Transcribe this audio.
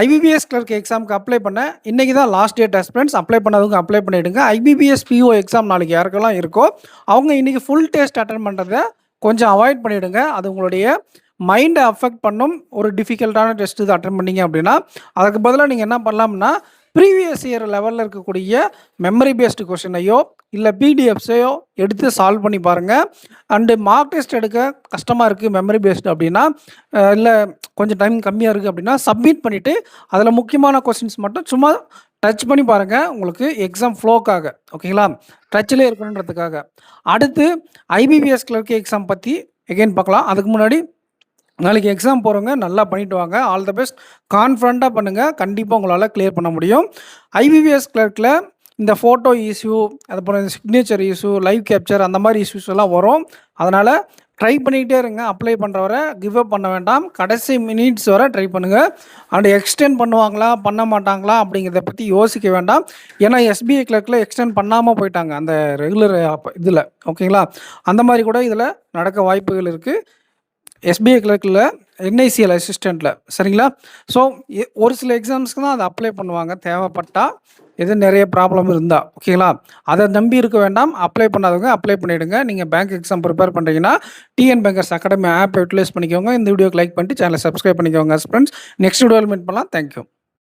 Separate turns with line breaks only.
IBPS clerk எக்ஸாமுக்கு apply பண்ண இன்றைக்கி தான் லாஸ்ட் டேட் ஃப்ரெண்ட்ஸ். அப்ளை பண்ணாதவங்க அப்ளை பண்ணிவிடுங்க. ஐபிபிஎஸ் பிஓ எக்ஸாம் நாளைக்கு யாருக்கெல்லாம் இருக்கோ அவங்க இன்றைக்கி ஃபுல் டெஸ்ட் அட்டன் பண்ணுறத கொஞ்சம் அவாய்ட் பண்ணிவிடுங்க. அது உங்களுடைய மைண்டை அஃபெக்ட் பண்ணும். ஒரு டிஃபிகல்ட்டான டெஸ்ட் இது அட்டன் பண்ணிங்க அப்படின்னா அதுக்கு பதிலாக நீங்கள் என்ன பண்ணலாம்னா ப்ரீவியஸ் இயர் லெவலில் இருக்கக்கூடிய மெமரி பேஸ்டு கொஷினையோ இல்லை பிடிஎஃப்ஸையோ எடுத்து சால்வ் பண்ணி பாருங்கள். அண்டு மார்க் டெஸ்ட் எடுக்க கஷ்டமாக இருக்குது மெமரி பேஸ்டு அப்படின்னா, இல்லை கொஞ்சம் டைம் கம்மியாக இருக்குது அப்படின்னா சப்மிட் பண்ணிவிட்டு அதில் முக்கியமான கொஸ்டின்ஸ் மட்டும் சும்மா டச் பண்ணி பாருங்கள். உங்களுக்கு எக்ஸாம் ஃப்ளோக்காக ஓகேங்களா, டச்சிலே இருக்கணுன்றதுக்காக. அடுத்து ஐபிபிஎஸ் கிளர்க் எக்ஸாம் பற்றி எகைன் பார்க்கலாம். அதுக்கு முன்னாடி நாளைக்கு எக்ஸாம் போகிறவங்க நல்லா பண்ணிவிட்டு வாங்க. All the best. கான்ஃபிடண்ட்டாக பண்ணுங்கள். கண்டிப்பாக உங்களால் கிளியர் பண்ண முடியும். ஐபிபிஎஸ் கிளர்க்கில் இந்த ஃபோட்டோ இஷ்யூ, அதுக்கப்புறம் இந்த சிக்னேச்சர் இஷ்யூ, லைவ் கேப்சர் அந்த மாதிரி இஷ்யூஸ் எல்லாம் வரும். அதனால் ட்ரை பண்ணிக்கிட்டே இருங்க. அப்ளை பண்ணுற வரை கிவ் அப் பண்ண வேண்டாம். கடைசி மினிட்ஸ் வரை ட்ரை பண்ணுங்கள். அண்ட் எக்ஸ்டெண்ட் பண்ணுவாங்களா பண்ண மாட்டாங்களா அப்படிங்கிறத பற்றி யோசிக்க வேண்டாம். ஏன்னா எஸ்பிஐ கிளர்க்கில் எக்ஸ்டெண்ட் பண்ணாமல் போயிட்டாங்க அந்த ரெகுலர் இதில் ஓகேங்களா. அந்த மாதிரி கூட இதில் நடக்க வாய்ப்புகள் இருக்குது. எஸ்பிஐ கிளர்க்கில் என்ஐசிஎல் அசிஸ்டண்ட்டில் சரிங்களா. ஸோ ஒரு சில எக்ஸாம்ஸ்க்கு தான் அதை அப்ளை பண்ணுவாங்க தேவைப்பட்டால், எது நிறைய ப்ராப்ளம் இருந்தால் ஓகேங்களா. அதை நம்பி இருக்க வேண்டாம். அப்ளை பண்ணாதவங்க அப்ளை பண்ணிவிடுங்க. நீங்கள் பேங்க் எக்ஸாம் ப்ரிப்பேர் பண்ணுறீங்கன்னா TN bankers academy app utilise பண்ணிக்கோங்க. இந்த வீடியோக்கு லைக் பண்ணிட்டு சேனலை சப்ஸ்கிரைப் பண்ணிக்கோங்க ஃப்ரெண்ட்ஸ். நெக்ஸ்ட் வீடியோவில் மீட் பண்ணலாம். தேங்க்யூ.